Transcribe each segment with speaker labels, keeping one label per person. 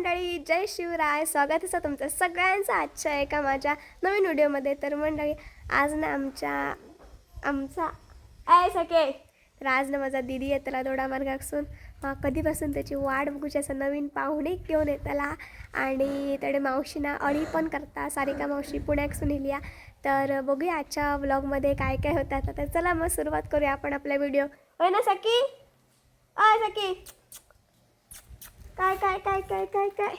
Speaker 1: मंडळी, जय शिवराय. स्वागत आहे तुमचं सगळ्यांचं आजच्या एका माझ्या नवीन व्हिडिओमध्ये. तर मंडळी, आज ना आमचा सके तर आज ना माझा दीदी आहे, त्याला दोडा मार्ग असून कधीपासून त्याची वाट बघूची. असं नवीन पाहुणे घेऊन येताला आणि त्याडे मावशीना अडी पण करता. सारिका मावशी पुण्याकसून इलिया. तर बघूया आजच्या व्लॉगमध्ये काय काय होतात. तर चला मग सुरुवात करूया आपण आपला व्हिडिओ. होय ना सकी? सकी काय काय काय काय काय काय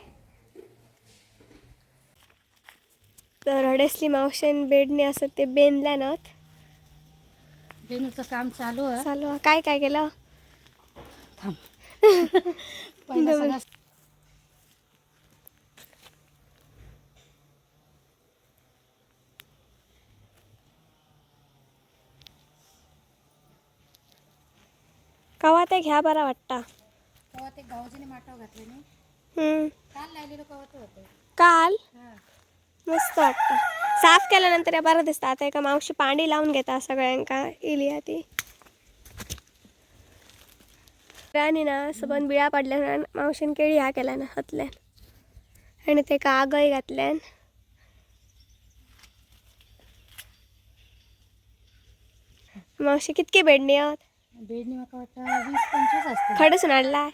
Speaker 1: तर हडेसली मावशेन बेडने असं ते बेनल्या ना.
Speaker 2: बेनूचं काम चालू आहे.
Speaker 1: काय काय केलं?
Speaker 2: पहिला सगळं
Speaker 1: कवा ते घ्या बरा वाटता.
Speaker 2: तेव्हा ते गावजीने माटाव घातले नाही. काल लावलेलं कवाच होतं.
Speaker 1: काल
Speaker 2: हा.
Speaker 1: मस्त वाटतं. साफ केल्यानंतर या बरं दिसतं. आता एका मावशी पाणी लावून घेता सगळ्यांका इलिया ती आणि ना सबन बिळा पडल्या मावशीन केळी ह्या केल्या ना हातल्यान आणि ते का आगय घातल्यान. मावशी कितके बेडणे आहात?
Speaker 2: बेडनी माका वाटतं 20-25 असते.
Speaker 1: खडसून आणलाय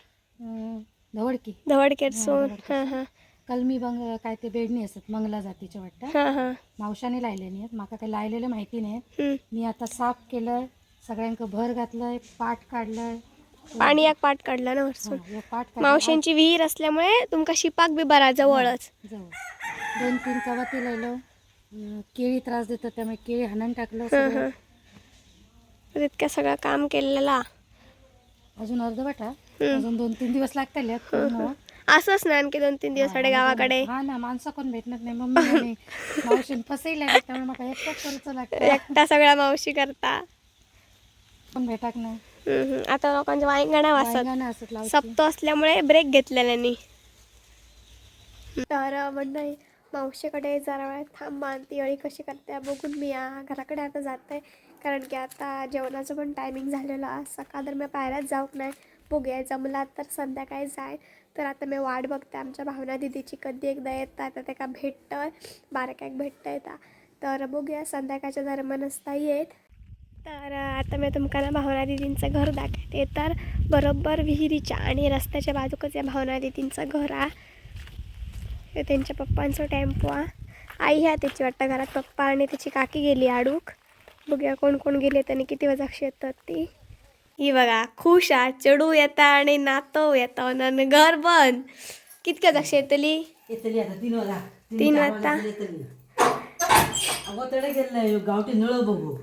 Speaker 2: धवडकी
Speaker 1: धवडकेरसून. हां हां
Speaker 2: कलमी बंग काय ते बेडणी असतात मंगला जातीच्या वाटतं.
Speaker 1: हां हां
Speaker 2: मावशाने लायले नाही आहेत. माका काही लायलेलं माहिती नाही. मी आता साफ केलं, सगळ्यांक भर घातलंय, पाट काढलंय.
Speaker 1: पाणी एक पाट काढलं ना वरसून.
Speaker 2: पाट काढलं.
Speaker 1: मावशींची विहीर असल्यामुळे तुमका शिपाक बी बरा जवळच.
Speaker 2: जवळ 2-3 कवाती लायलो. केळी त्रास देतात त्यामुळे केळी हाणून टाकलं सगळं.
Speaker 1: तितक्या सगळं काम केलेला.
Speaker 2: अजून अर्धवट अजून 2-3 दिवस लागतले.
Speaker 1: असंच ना आणखी 2-3 दिवस साडे गावाकडे.
Speaker 2: हा ना, माणसं कोण भेटणार नाही. मम्मी आणि मावशी फसईला त्यामुळे मला एकटाच करूचं लागतं.
Speaker 1: एकटा सगळ्या मावशी करता.
Speaker 2: पण भेटाक नाही.
Speaker 1: आता लोकांच्या वांगणा वाजतात. सप्तो असल्यामुळे ब्रेक घेतलेल्यानी. तर मंडळी, मावशीकडे जरा वेळ थांबा. ती अळी कशी करते बघून मी घराकडे आता जाते. कारण की आता जेवणाचं पण टायमिंग झालेलं आहे. सकाळ तर मी पायऱ्यात जाऊक नाही. बघूया जमला तर संध्याकाळी जाय. तर आता मी वाट बघते आमच्या भावना दिदीची कधी एकदा येतात. आता त्या का भेटतं बारक्याक भेटतं येतात. तर बघूया संध्याकाळच्या दरम्यान असता येत. तर आता मी तुमका ना भावना दिदींचं घर दाखवते. तर बरोबर विहिरीच्या आणि रस्त्याच्या बाजूकच या भावना दिदींचं घर आहे. त्यांच्या पप्पांचं टेम्पो आहे. आई ह्या त्याची वाटतं घरात. पप्पा आणि त्याची काकी गेली आडूक. बघूया कोण कोण गेले त्यांनी किती वाजता येतात ती. ही बघा खुश चढू येता आणि नातो येता आणि घर बंद. कितक्या वाजता येतली?
Speaker 2: आता 3 वाजता.
Speaker 1: 3 वाजता.
Speaker 2: गावठी नळ बघू.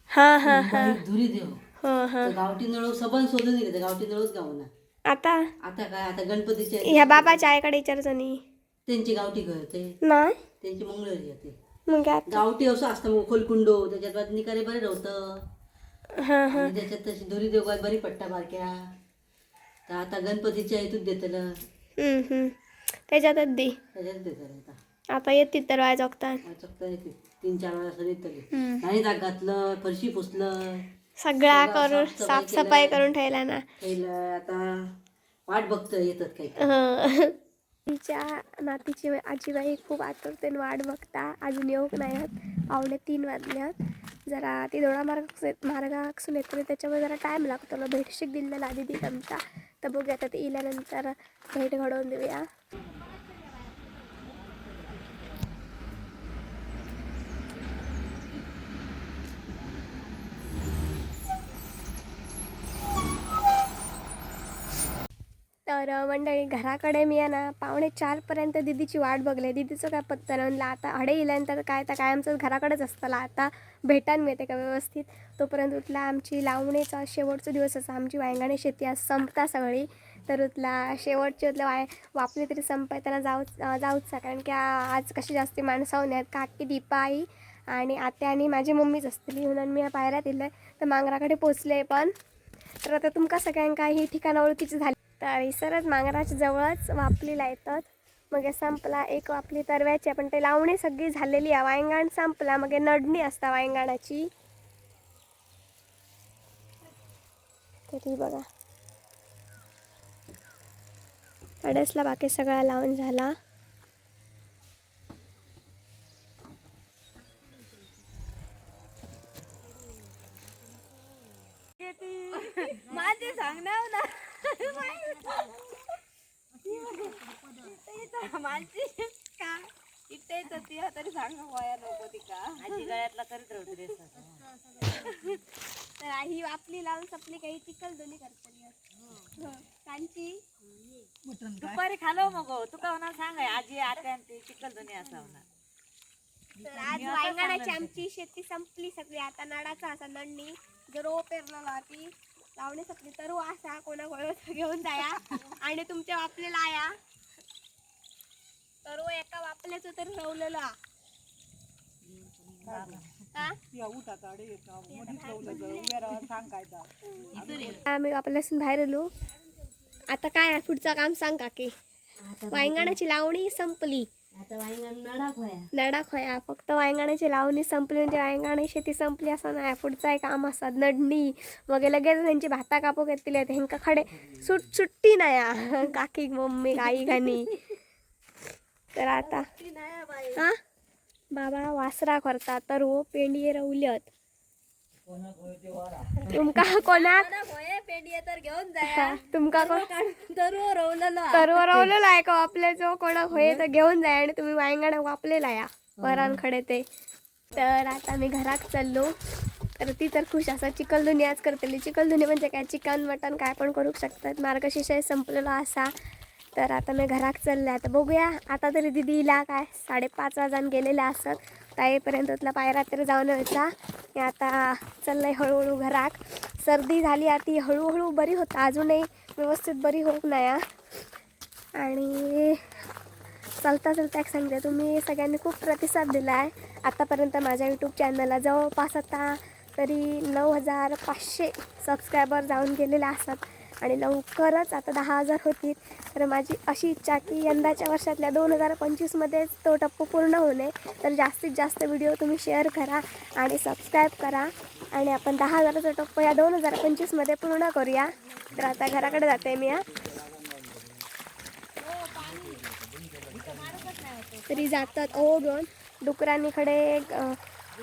Speaker 1: हां हां हां
Speaker 2: धुरी देव.
Speaker 1: हां हां
Speaker 2: गावठी नळ सबन शोधून दिले. गावठी नळच गावना.
Speaker 1: आता
Speaker 2: काय आता गणपतीच्या
Speaker 1: ह्या बाबाच्या आईकडे विचारचं नाही.
Speaker 2: त्यांची गावठी घर ते
Speaker 1: नाही
Speaker 2: त्यांची मंगळवारी येते.
Speaker 1: मग आता
Speaker 2: गावठी असं असतं मग खोलकुंडो त्याच्यात निकारे बरे राहतं.
Speaker 1: हां हां
Speaker 2: त्याच्यात तशी दोरी देवगात बरी पट्टा बारक्या. तर आता गणपतीच्या इथून देतलं.
Speaker 1: त्याच्यातच दे.
Speaker 2: त्याच्यात देतलं
Speaker 1: आता येतील तर वाय जगतात.
Speaker 2: चक्क येते 3-4 वेळा देतली. नाही जाग घातलं, फरशी पुसलं,
Speaker 1: सगळा करून साफसफाई करून ठेवला ना.
Speaker 2: आता वाट बघतं येतात काही.
Speaker 1: तिच्या नातीची आजीबाई खूप आतुरतेने वाट बघता. अजून येऊक नाही आहेत. 2:45 वाजल्यात. जरा ती दोडा मार्गासून येते त्याच्यामुळे जरा टाईम लागतो ना. भेटशीक दिलेला आधी ती आमचा. तर बघूया आता ते इल्यानंतर भेट घडवून देऊया. तर मंडळी, घराकडे मी आहे ना 3:45 दिदीची वाट बघले. दिदीचं काय पत्ता म्हणलं आता अडे इल्यानंतर काय तर काय आमचं घराकडेच असतं. आता भेटान मिळते का व्यवस्थित. तोपर्यंत उतला आमची लावणीचा शेवटचा दिवस असा. आमची वांगाणी शेती आज संपता सगळी. तर उतला शेवटची वापली तरी संपायताना जाऊच कारण की आज कशी जास्ती माणसाहून आहेत. काकी दीपा आई आणि आत्या आणि माझी मम्मीच असतली म्हणून मी पायऱ्यात इलं. तर मांगराकडे पोचले पण. तर आता तुमका सगळ्यांका ही ठिकाणं ओळखीची झाली. तर इसरच मांगराच्या जवळच वापलीला येतात. मग संपला एक वापली तरव्याची. पण ते लावणी सगळी झालेली आहे. वांगण संपला मग नडणी असता वांगणाची. तरी बघा अडेसला बाकी सगळा लावून झाला.
Speaker 3: माझे सांगणार ना माझी का इथे ती तरी सांग वया नको ती का आजी गळ्यातला करीत राहते
Speaker 1: तर ही आपली लावून सपली काही चिकल दोन्ही करतली कांची
Speaker 3: दुपारी खालो मग तुका होणार सांग आजी आता ते चिकल दोन्ही असा होणार.
Speaker 1: तर आज वांगणाची आमची शेती संपली सगळी. आता नडाचा असा नडणी जो रो पेरलेला ती लावणी संपली. तर असा कोणा घेऊन जाया आणि तुमच्या वापलेला आया तर एका वापल्याचं तर रवलेलं आम्ही वापल्यासून बाहेर आलो. आता काय पुढचं काम सांग काकी. वांगणाची लावणी संपली.
Speaker 3: आता वांगण नडाक होया
Speaker 1: नडाक होया फक्त वांगणाची लावणी संपली म्हणजे वांगणाची शेती संपली असं नाही. पुढचा एक काम असतात नडणी मग लगेच त्यांची भाता कापू घेतली ह्यांका खडे सुट्टी नाही काकी मम्मी आई घाणी. तर आता हा बाबा वासरा करतात तर हो पेंडी रवल्यात तुमका कोणाक
Speaker 3: पेंडी तर घेऊन जाया
Speaker 1: तुमका रवलेलं आहे का आपल्या जो कोणाक होय तर घेऊन जाय आणि तुम्ही वांगण वापलेला या वरांकडे ते. तर आता मी घरात चाललो. तर ती तर खुश असा चिकलधुनी आज करतली. चिकलधुनी म्हणजे काय चिकन मटन काय पण करू शकतात. मार्गशीर्ष संपलेला असा. तर आता मी घरात चालले. आता बघूया आता तरी दिदीला काय 5:30 वाजून गेलेल्या असत ताईपर्यंत तुला पायरा तरी जाऊन व्हायचा. मी आता चाललंय हळूहळू घरात. सर्दी झाली आता हळूहळू बरी होता अजूनही व्यवस्थित बरी होत नाही. आणि चालता चालता एक सांगते तुम्ही सगळ्यांनी खूप प्रतिसाद दिला आहे आतापर्यंत माझ्या यूट्यूब चॅनलला. जवळपास आता तरी 9,500 सबस्क्रायबर जाऊन गेलेले असतात आणि लवकरच आता 10,000 होतील. तर माझी अशी इच्छा की यंदाच्या वर्षातल्या 2025मध्येच तो टप्पा पूर्ण होणे. तर जास्तीत जास्त व्हिडिओ तुम्ही शेअर करा आणि सबस्क्राईब करा आणि आपण 10,000चा टप्पा या 2025मध्ये पूर्ण करूया. तर आता घराकडे जाते मी. तरी जातात दोन डुकरांनीकडे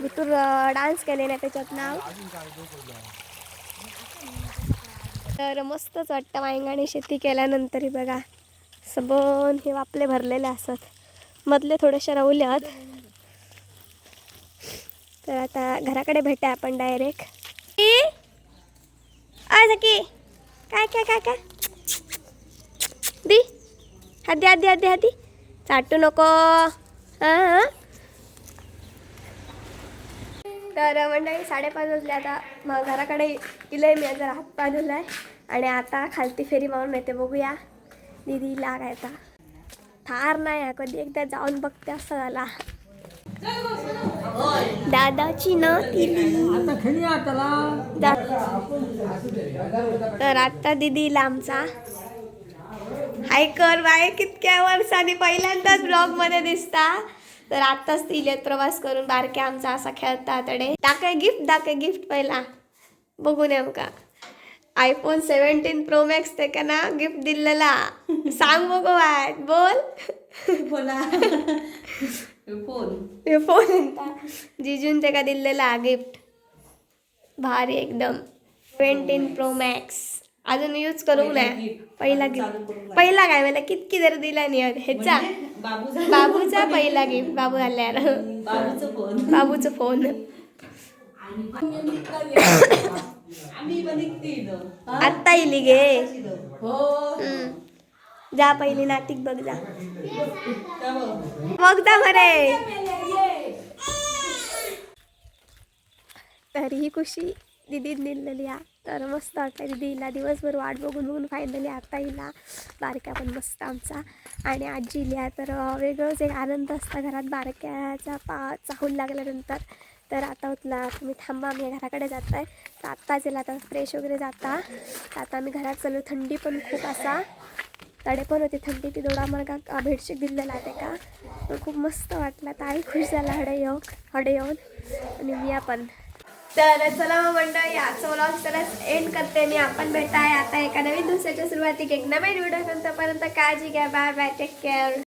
Speaker 1: भितूर डान्स केले नाही त्याच्यात नाव. तर मस्तच वाटतं वांगणी शेती केल्यानंतर. बघा सबन हे वापले भरलेले असतात मधले थोडेसे रवल्यात. तर आता घराकडे भेटा आपण डायरेक्ट. सकी काय काय काय काय दी हादी हादी हादी हादी चाटू नको हां. तर मंडळी 5:30 वाजले. आता मग घराकडे इलंय मी जरा हातपाय धुलाय आणि आता खालती फेरी मारून येते. बघूया दीदीला काय आता थार नाही कधी एकदा जाऊन बघते असं झाला. दादाची ना तर आता दीदीला आमचा हाय कर बाय कितक्या वर्षांनी पहिल्यांदाच ब्लॉग मध्ये दिसता. तर आत्ताच ती इलेत प्रवास करून बारक्या आमचा असा खेळता तडे दाखय गिफ्ट पहिला बघू नेमका iPhone 17 Pro Max ते का ना गिफ्ट दिलेला सांग बघू बाय बोल फोन जिजून ते का दिलेला गिफ्ट भारी एकदम 17 Pro Max अजून यूज करू नाही. पहिला गिफ्ट पहिला काय मला कितकी जर दिला नाही ह्याचा बाबूचा पहिला गिफ्ट बाबू आल्यावर बाबूचा फोन आत्ता येली गे जा पहिली नातिक बघ जा बघता मरे. तर ही खुशी दिदी दिलेली आहे. तर मस्त वाटतं दीदीला दिवसभर वाट बघून फायनली आता हिला बारक्या पण मस्त आमचा आणि आजी इल्या. तर वेगळंच एक आनंद असता घरात बारक्याचा चाहूल लागल्यानंतर. तर आता उठला तुम्ही थांबा मी घराकडे जात आहे. तर आत्ताच येईल आता फ्रेश वगैरे जाता. आता आम्ही घरात चालू. थंडी पण खूप असा तडे पण होती थंडी. ती दोडा मला बेडशीट दिलेला ते का तर खूप मस्त वाटला. ताई खुश झाला हडे येऊन आणि मी पण तर चला मग मंडळी आजचा व्लॉग तरच एंड करते मी. आपण भेटाय आता एका नवीन दिवसाच्या सुरुवाती एक नवीन व्हिडिओ. नंतरपर्यंत काळजी घ्या. Bye bye, take care.